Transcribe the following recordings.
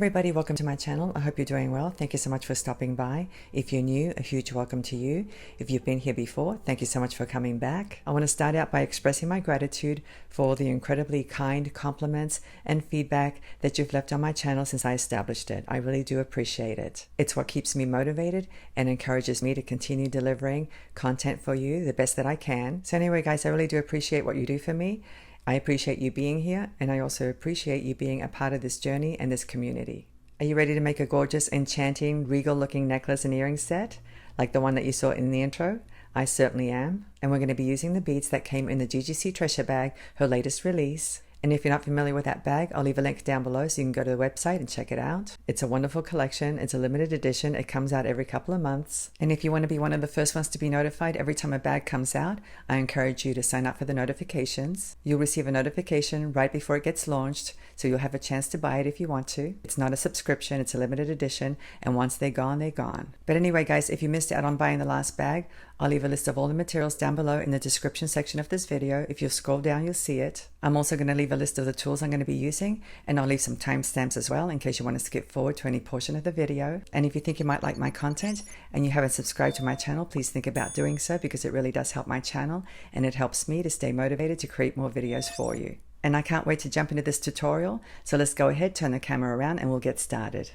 everybody, welcome to my channel. I hope you're doing well. Thank you so much for stopping by. If you're new, a huge welcome to you. If you've been here before, thank you so much for coming back. I want to start out by expressing my gratitude for all the incredibly kind compliments and feedback that you've left on my channel since I established it. I really do appreciate it. It's what keeps me motivated and encourages me to continue delivering content for you the best that I can. So anyway, guys, I really do appreciate what you do for me. I appreciate you being here, and I also appreciate you being a part of this journey and this community. Are you ready to make a gorgeous, enchanting, regal-looking necklace and earring set, like the one that you saw in the intro? I certainly am, and we're going to be using the beads that came in the GGC Treasure bag, her latest release. And if you're not familiar with that bag, I'll leave a link down below so you can go to the website and check it out. It's a wonderful collection. It's a limited edition. It comes out every couple of months. And if you want to be one of the first ones to be notified every time a bag comes out, I encourage you to sign up for the notifications. You'll receive a notification right before it gets launched, so you'll have a chance to buy it if you want to. It's not a subscription, it's a limited edition, and once they're gone, they're gone. But anyway, guys, if you missed out on buying the last bag, I'll leave a list of all the materials down below in the description section of this video. If you scroll down, you'll see it. I'm also going to leave a list of the tools I'm going to be using, and I'll leave some timestamps as well in case you want to skip forward to any portion of the video. And if you think you might like my content and you haven't subscribed to my channel, please think about doing so, because it really does help my channel and it helps me to stay motivated to create more videos for you. And I can't wait to jump into this tutorial, so let's go ahead, turn the camera around, and we'll get started.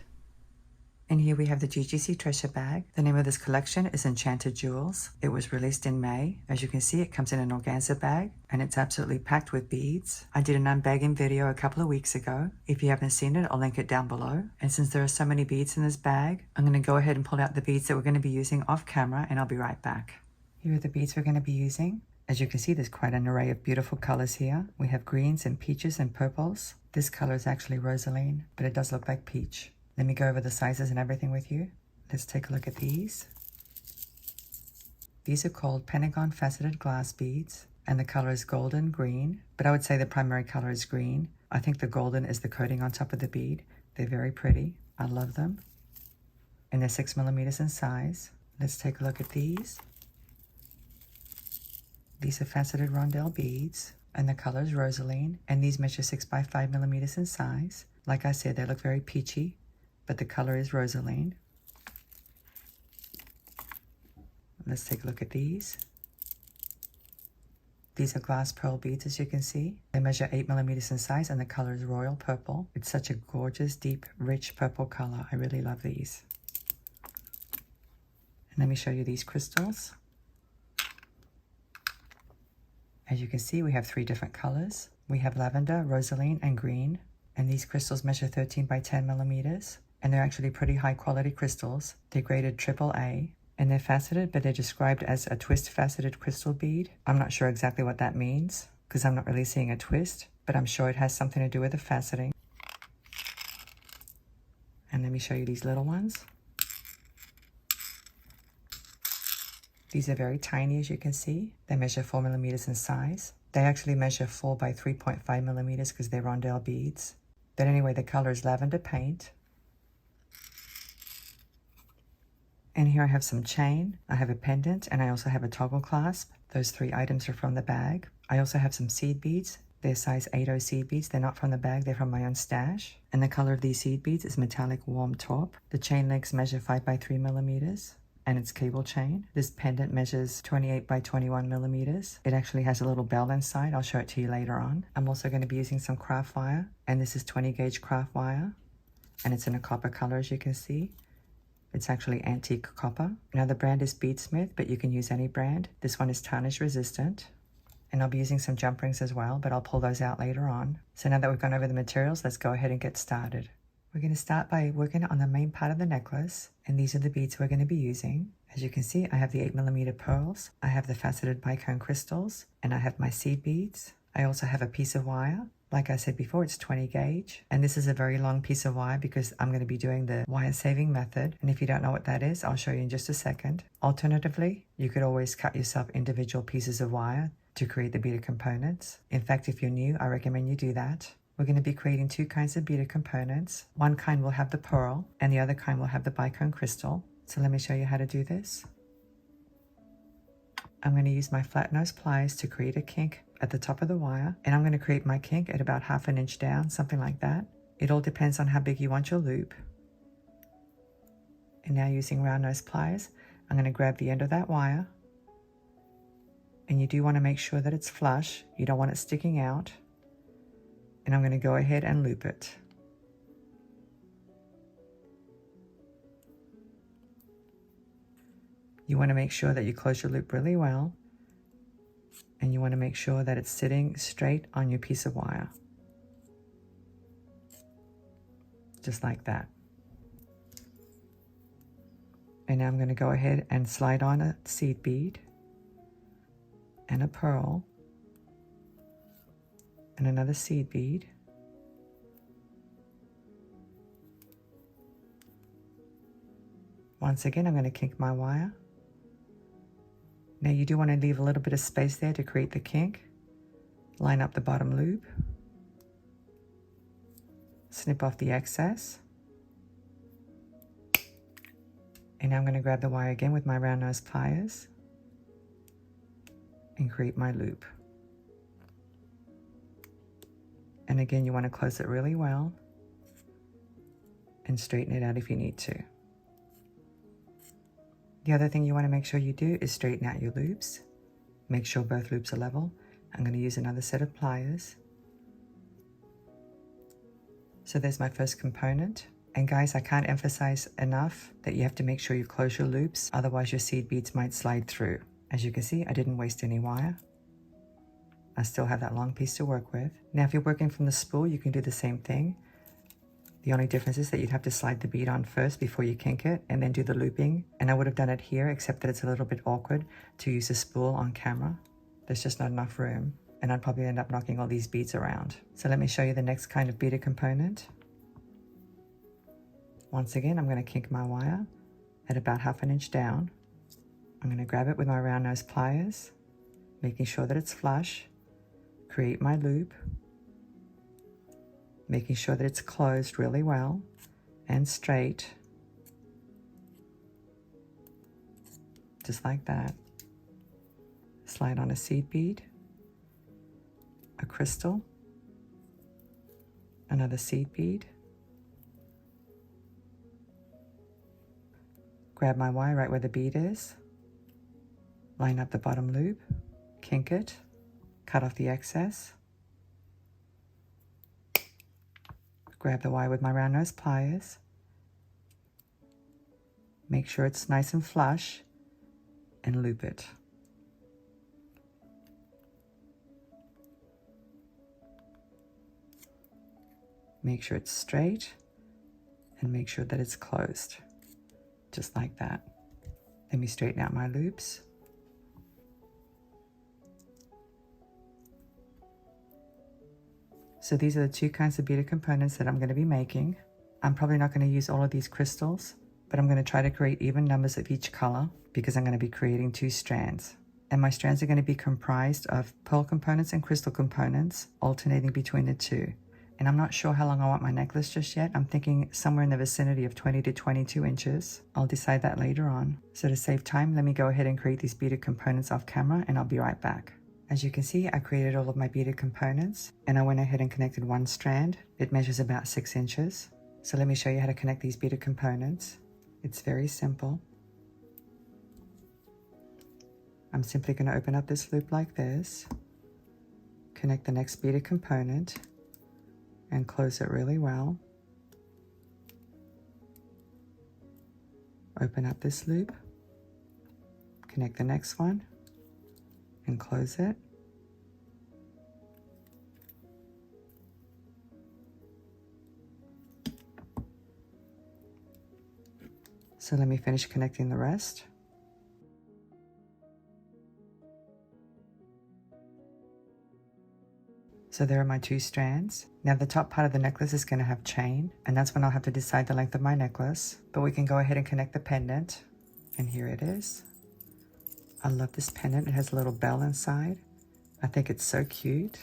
And here we have the GGC Treasure bag. The name of this collection is Enchanted Jewels. It was released in May. As you can see, it comes in an organza bag, and it's absolutely packed with beads. I did an unbagging video a couple of weeks ago. If you haven't seen it, I'll link it down below. And since there are so many beads in this bag, I'm going to go ahead and pull out the beads that we're going to be using off camera, and I'll be right back. Here are the beads we're going to be using. As you can see, there's quite an array of beautiful colors here. We have greens and peaches and purples. This color is actually Rosaline, but it does look like peach. Let me go over the sizes and everything with you. Let's take a look at these. These are called Pentagon Faceted glass beads, and the color is golden green, but I would say the primary color is green. I think the golden is the coating on top of the bead. They're very pretty. I love them. And they're 6 millimeters in size. Let's take a look at these. These are faceted rondelle beads, and the color is Rosaline, and these measure 6 by 5 millimeters in size. Like I said, they look very peachy, but the color is Rosaline. Let's take a look at these. These are glass pearl beads, as you can see. They measure 8 millimeters in size, and the color is royal purple. It's such a gorgeous, deep, rich purple color. I really love these. And let me show you these crystals. As you can see, we have 3 different colors. We have lavender, rosaline, and green. And these crystals measure 13 by 10 millimeters. And they're actually pretty high quality crystals. They're graded AAA, and they're faceted, but they're described as a twist faceted crystal bead. I'm not sure exactly what that means, because I'm not really seeing a twist, but I'm sure it has something to do with the faceting. And let me show you these little ones. These are very tiny, as you can see. They measure 4 millimeters in size. They actually measure 4 by 3.5 millimeters because they're rondelle beads. But anyway, the color is lavender paint. And here I have some chain, I have a pendant, and I also have a toggle clasp. Those 3 items are from the bag. I also have some seed beads. They're size 8.0 seed beads. They're not from the bag, they're from my own stash. And the color of these seed beads is metallic warm taupe. The chain legs measure 5 by 3 millimeters, and it's cable chain. This pendant measures 28 by 21 millimeters. It actually has a little bell inside. I'll show it to you later on. I'm also going to be using some craft wire, and this is 20 gauge craft wire, and it's in a copper color, as you can see. It's actually antique copper. Now the brand is Beadsmith, but you can use any brand. This one is tarnish resistant. And I'll be using some jump rings as well, but I'll pull those out later on. So now that we've gone over the materials, let's go ahead and get started. We're going to start by working on the main part of the necklace, and these are the beads we're going to be using. As you can see, I have the 8 millimeter pearls, I have the faceted bicone crystals, and I have my seed beads. I also have a piece of wire. Like I said before, it's 20 gauge, and this is a very long piece of wire because I'm going to be doing the wire saving method, and if you don't know what that is, I'll show you in just a second. Alternatively, you could always cut yourself individual pieces of wire to create the beaded components. In fact, if you're new, I recommend you do that. We're going to be creating 2 kinds of beaded components. One kind will have the pearl, and the other kind will have the bicone crystal. So let me show you how to do this. I'm going to use my flat nose pliers to create a kink at the top of the wire, and I'm going to create my kink at about 1/2 inch down, something like that. It all depends on how big you want your loop. And now using round nose pliers, I'm going to grab the end of that wire. And you do want to make sure that it's flush. You don't want it sticking out. And I'm going to go ahead and loop it. You want to make sure that you close your loop really well. And you want to make sure that it's sitting straight on your piece of wire. Just like that. And now I'm going to go ahead and slide on a seed bead and a pearl and another seed bead. Once again, I'm going to kink my wire. Now you do want to leave a little bit of space there to create the kink. Line up the bottom loop. Snip off the excess. And now I'm going to grab the wire again with my round nose pliers and create my loop. And again, you want to close it really well and straighten it out if you need to. The other thing you want to make sure you do is straighten out your loops. Make sure both loops are level. I'm going to use another set of pliers. So there's my first component. And guys, I can't emphasize enough that you have to make sure you close your loops, otherwise your seed beads might slide through. As you can see, I didn't waste any wire. I still have that long piece to work with. Now if you're working from the spool, you can do the same thing. The only difference is that you'd have to slide the bead on first before you kink it and then do the looping. And I would have done it here, except that it's a little bit awkward to use a spool on camera. There's just not enough room. And I'd probably end up knocking all these beads around. So let me show you the next kind of beaded component. Once again, I'm going to kink my wire at about 1/2 inch down. I'm going to grab it with my round nose pliers, making sure that it's flush, create my loop, making sure that it's closed really well and straight, just like that. Slide on a seed bead, a crystal, another seed bead, grab my wire right where the bead is, line up the bottom loop, kink it, cut off the excess, grab the wire with my round nose pliers, make sure it's nice and flush, and loop it. Make sure it's straight and make sure that it's closed, just like that. Let me straighten out my loops. So these are the two kinds of beaded components that I'm going to be making. I'm probably not going to use all of these crystals, but I'm going to try to create even numbers of each color because I'm going to be creating 2 strands. And my strands are going to be comprised of pearl components and crystal components, alternating between the two. And I'm not sure how long I want my necklace just yet. I'm thinking somewhere in the vicinity of 20 to 22 inches. I'll decide that later on. So to save time, let me go ahead and create these beaded components off camera and I'll be right back. As you can see, I created all of my beaded components and I went ahead and connected one strand. It measures about 6 inches. So let me show you how to connect these beaded components. It's very simple. I'm simply going to open up this loop like this, connect the next beaded component, and close it really well. Open up this loop, connect the next one, and close it. So let me finish connecting the rest. So there are my 2 strands. Now the top part of the necklace is going to have chain, and that's when I'll have to decide the length of my necklace. But we can go ahead and connect the pendant, and here it is. I love this pendant. It has a little bell inside. I think it's so cute.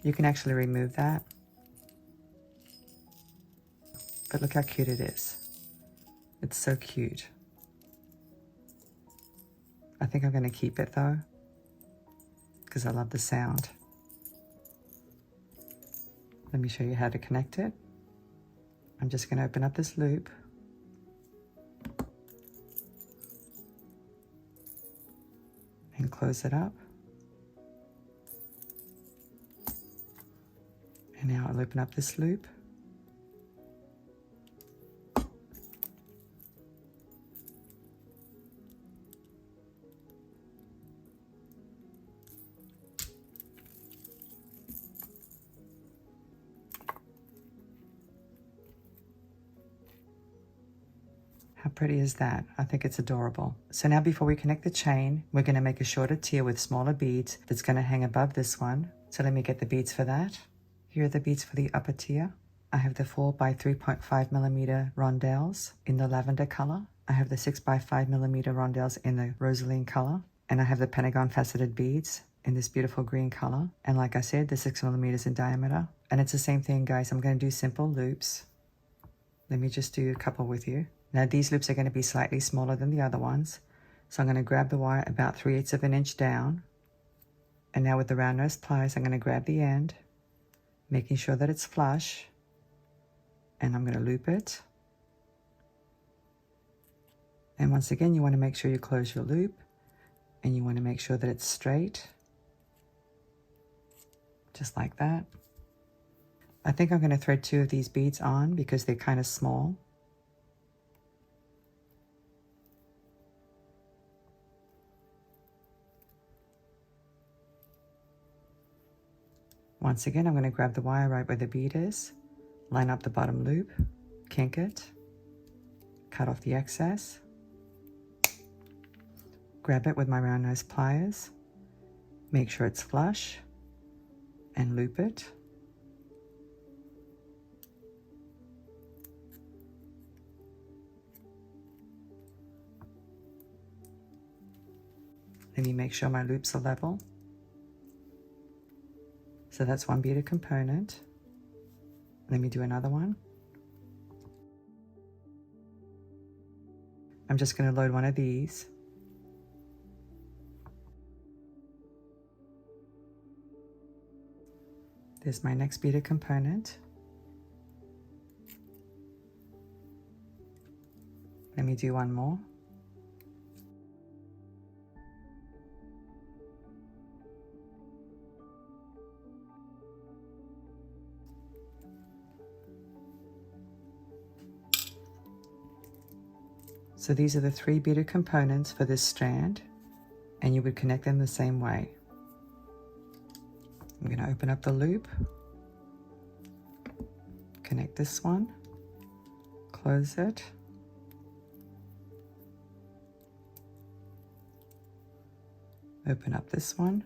You can actually remove that. But look how cute it is. It's so cute. I think I'm going to keep it though, because I love the sound. Let me show you how to connect it. I'm just going to open up this loop and close it up. And now I'll open up this loop. How pretty is that? I think it's adorable. So now before we connect the chain, we're going to make a shorter tier with smaller beads that's going to hang above this one. So let me get the beads for that. Here are the beads for the upper tier. I have the 4 by 3.5 millimeter rondelles in the lavender color. I have the 6 by 5 millimeter rondelles in the Rosaline color. And I have the pentagon faceted beads in this beautiful green color. And like I said, the 6 millimeters in diameter. And it's the same thing, guys. I'm going to do simple loops. Let me just do a couple with you. Now these loops are going to be slightly smaller than the other ones. So I'm going to grab the wire about 3/8 of an inch down. And now with the round nose pliers, I'm going to grab the end, making sure that it's flush. And I'm going to loop it. And once again, you want to make sure you close your loop. And you want to make sure that it's straight. Just like that. I think I'm going to thread 2 of these beads on because they're kind of small. Once again, I'm going to grab the wire right where the bead is, line up the bottom loop, kink it, cut off the excess, grab it with my round nose pliers, make sure it's flush, and loop it. Let me make sure my loops are level. So that's one beaded component. Let me do another one. I'm just going to load one of these. There's my next beaded component. Let me do one more. So these are the 3 beaded components for this strand, and you would connect them the same way. I'm going to open up the loop, connect this one, close it, open up this one,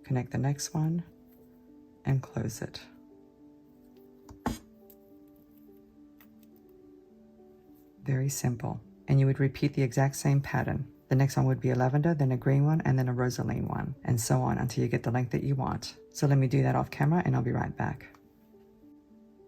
connect the next one, and close it. Very simple. And you would repeat the exact same pattern. The next one would be a lavender, then a green one, and then a Rosaline one, and so on until you get the length that you want. So let me do that off camera and I'll be right back.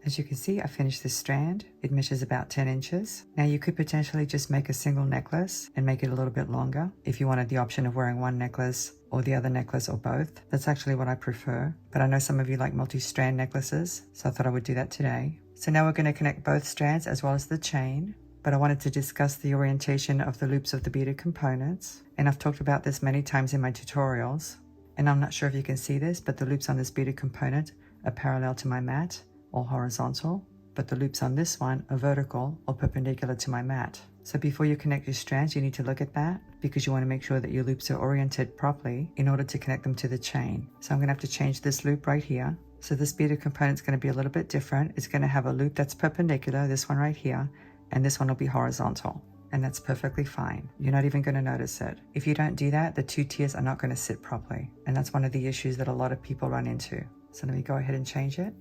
As you can see, I finished this strand. It measures about 10 inches. Now you could potentially just make a single necklace and make it a little bit longer if you wanted the option of wearing one necklace or the other necklace or both. That's actually what I prefer, but I know some of you like multi-strand necklaces, so I thought I would do that today. So now we're going to connect both strands as well as the chain. But I wanted to discuss the orientation of the loops of the beaded components. And I've talked about this many times in my tutorials. And I'm not sure if you can see this, but the loops on this beaded component are parallel to my mat or horizontal. But the loops on this one are vertical or perpendicular to my mat. So before you connect your strands, you need to look at that because you want to make sure that your loops are oriented properly in order to connect them to the chain. So I'm going to have to change this loop right here. So this beaded component is going to be a little bit different. It's going to have a loop that's perpendicular, this one right here, and this one will be horizontal, and that's perfectly fine. You're not even going to notice it. If you don't do that, the 2 tiers are not going to sit properly, and that's one of the issues that a lot of people run into. So let me go ahead and change it.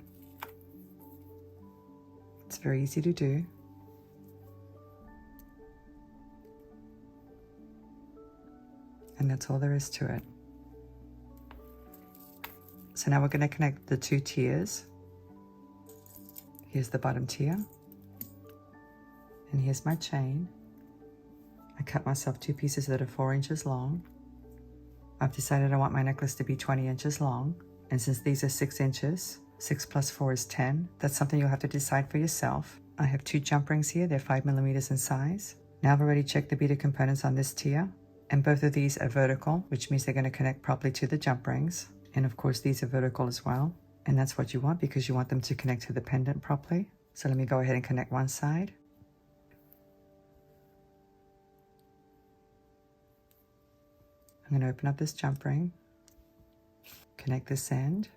It's very easy to do. And that's all there is to it. So now we're going to connect the 2 tiers. Here's the bottom tier. And here's my chain. I cut myself 2 pieces that are 4 inches long. I've decided I want my necklace to be 20 inches long. And since these are 6 inches, 6 plus 4 is 10. That's something you'll have to decide for yourself. I have 2 jump rings here. They're 5mm in size. Now I've already checked the beaded components on this tier, and both of these are vertical, which means they're going to connect properly to the jump rings. And of course these are vertical as well. And that's what you want because you want them to connect to the pendant properly. So let me go ahead and connect one side. I'm going to open up this jump ring, connect this end,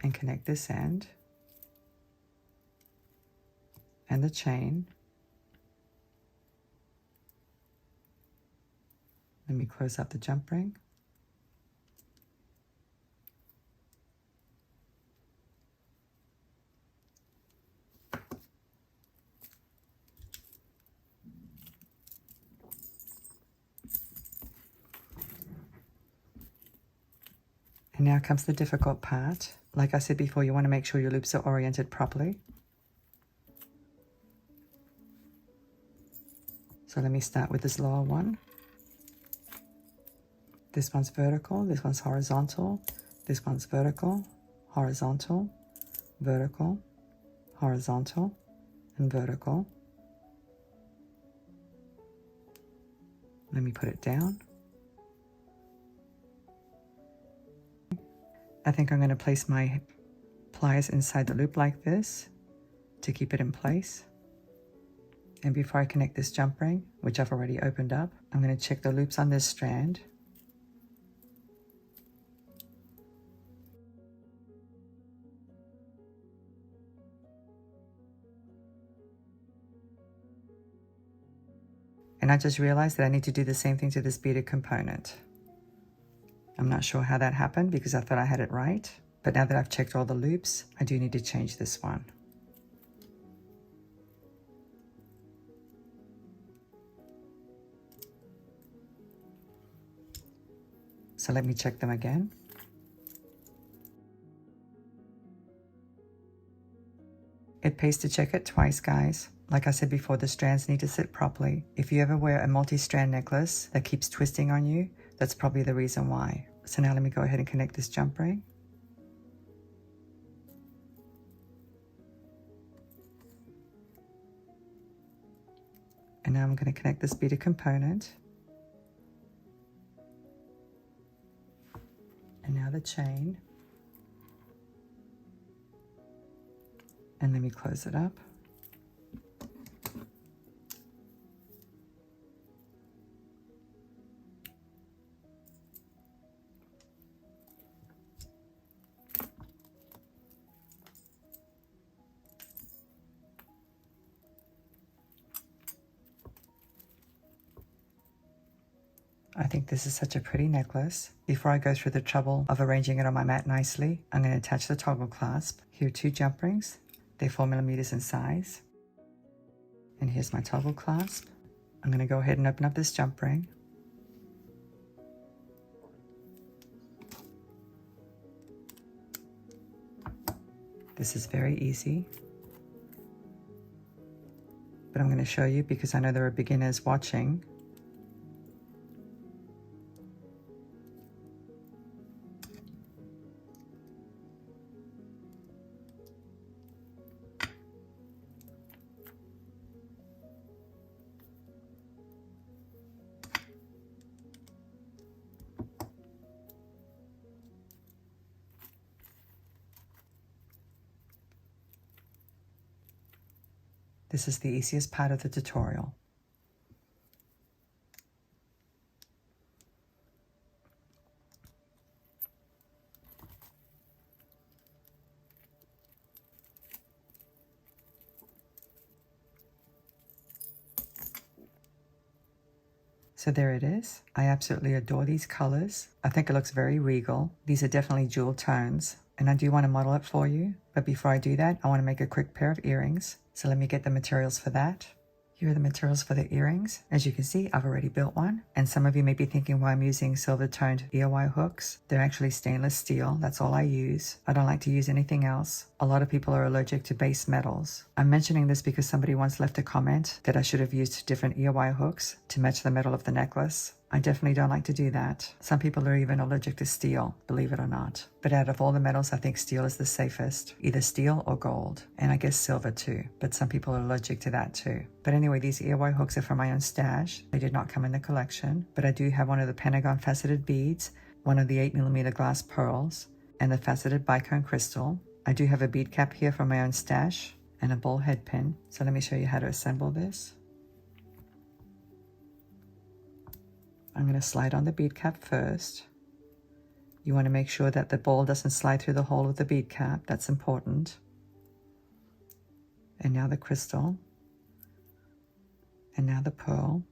and connect this end, and the chain. Let me close up the jump ring. And now comes the difficult part. Like I said before, you want to make sure your loops are oriented properly. So let me start with this lower one. This one's vertical, this one's horizontal, this one's vertical, horizontal, vertical, horizontal, and vertical. Let me put it down. I think I'm going to place my pliers inside the loop like this to keep it in place. And before I connect this jump ring, which I've already opened up, I'm going to check the loops on this strand. And I just realized that I need to do the same thing to this beaded component. I'm not sure how that happened because I thought I had it right, but now that I've checked all the loops, I do need to change this one. So let me check them again. It pays to check it twice, guys. Like I said before, the strands need to sit properly. If you ever wear a multi-strand necklace that keeps twisting on you, that's probably the reason why. So now let me go ahead and connect this jump ring. And now I'm going to connect this beaded component. And now the chain. And let me close it up. I think this is such a pretty necklace. Before I go through the trouble of arranging it on my mat nicely, I'm going to attach the toggle clasp. Here are 2 jump rings. They're 4mm in size. And here's my toggle clasp. I'm going to go ahead and open up this jump ring. This is very easy. But I'm going to show you because I know there are beginners watching. This is the easiest part of the tutorial. So there it is. I absolutely adore these colors. I think it looks very regal. These are definitely jewel tones, and I do want to model it for you. But before I do that, I want to make a quick pair of earrings. So let me get the materials for that. Here are the materials for the earrings. As you can see, I've already built one. And some of you may be thinking why I'm using silver toned ear wire hooks. They're actually stainless steel. That's all I use. I don't like to use anything else. A lot of people are allergic to base metals. I'm mentioning this because somebody once left a comment that I should have used different earwire hooks to match the metal of the necklace. I definitely don't like to do that. Some people are even allergic to steel, believe it or not. But out of all the metals, I think steel is the safest. Either steel or gold. And I guess silver too. But some people are allergic to that too. But anyway, these earwire hooks are from my own stash. They did not come in the collection. But I do have one of the Pentagon faceted beads, one of the 8mm glass pearls, and the faceted Bicone crystal. I do have a bead cap here from my own stash and a ball head pin. So let me show you how to assemble this. I'm going to slide on the bead cap first. You want to make sure that the ball doesn't slide through the hole of the bead cap. That's important. And now the crystal. And now the pearl.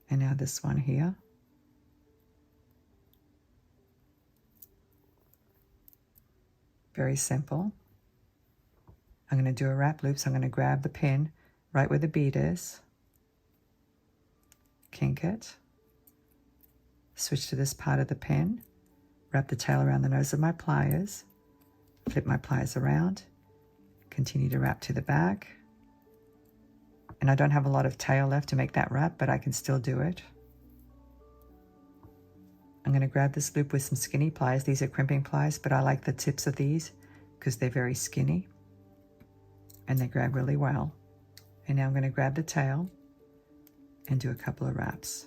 And now this one here. Very simple. I'm going to do a wrap loop, so I'm going to grab the pin right where the bead is, kink it, switch to this part of the pin, wrap the tail around the nose of my pliers, flip my pliers around, continue to wrap to the back. And I don't have a lot of tail left to make that wrap, but I can still do it. I'm going to grab this loop with some skinny pliers. These are crimping pliers, but I like the tips of these because they're very skinny and they grab really well. And now I'm going to grab the tail and do a couple of wraps.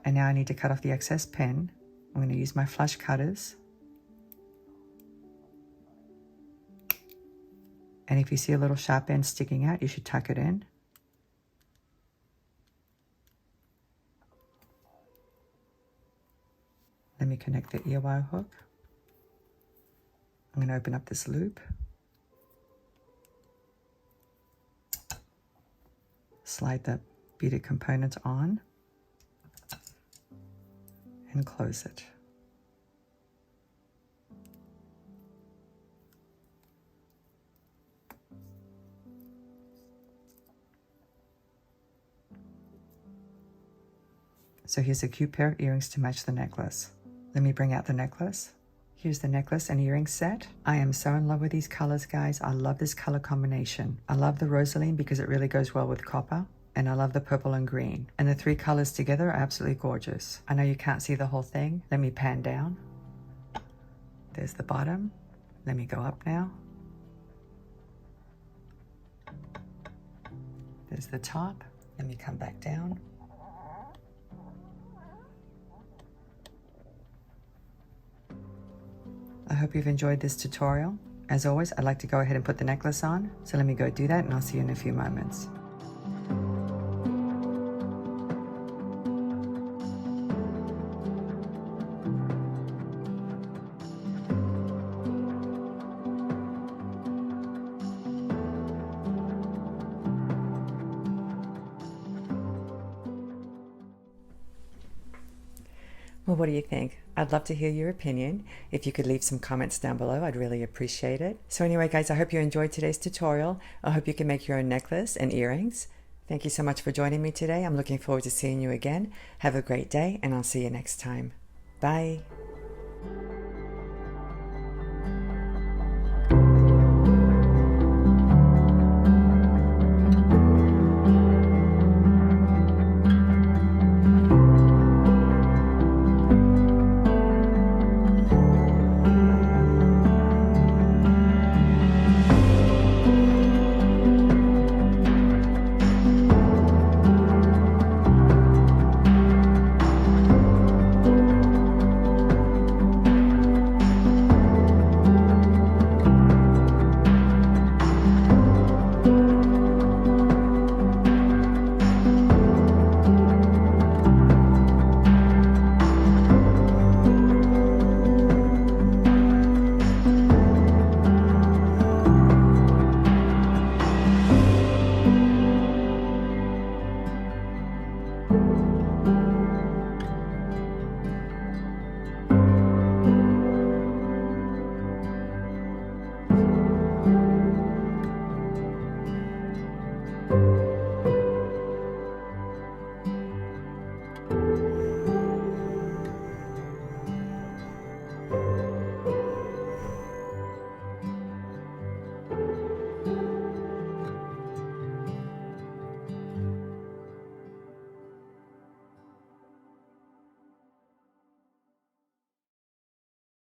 And now I need to cut off the excess pin. I'm going to use my flush cutters. And if you see a little sharp end sticking out, you should tuck it in. Let me connect the earwire hook. I'm going to open up this loop. Slide the beaded component on and close it. So here's a cute pair of earrings to match the necklace. Let me bring out the necklace. Here's the necklace and earring set. I am so in love with these colors, guys. I love this color combination. I love the Rosaline because it really goes well with copper. And I love the purple and green. And the three colors together are absolutely gorgeous. I know you can't see the whole thing. Let me pan down. There's the bottom. Let me go up now. There's the top. Let me come back down. I hope you've enjoyed this tutorial. As always, I'd like to go ahead and put the necklace on. So let me go do that and I'll see you in a few moments. Well, what do you think? I'd love to hear your opinion. If you could leave some comments down below, I'd really appreciate it. So anyway, guys, I hope you enjoyed today's tutorial. I hope you can make your own necklace and earrings. Thank you so much for joining me today. I'm looking forward to seeing you again. Have a great day, and I'll see you next time. Bye.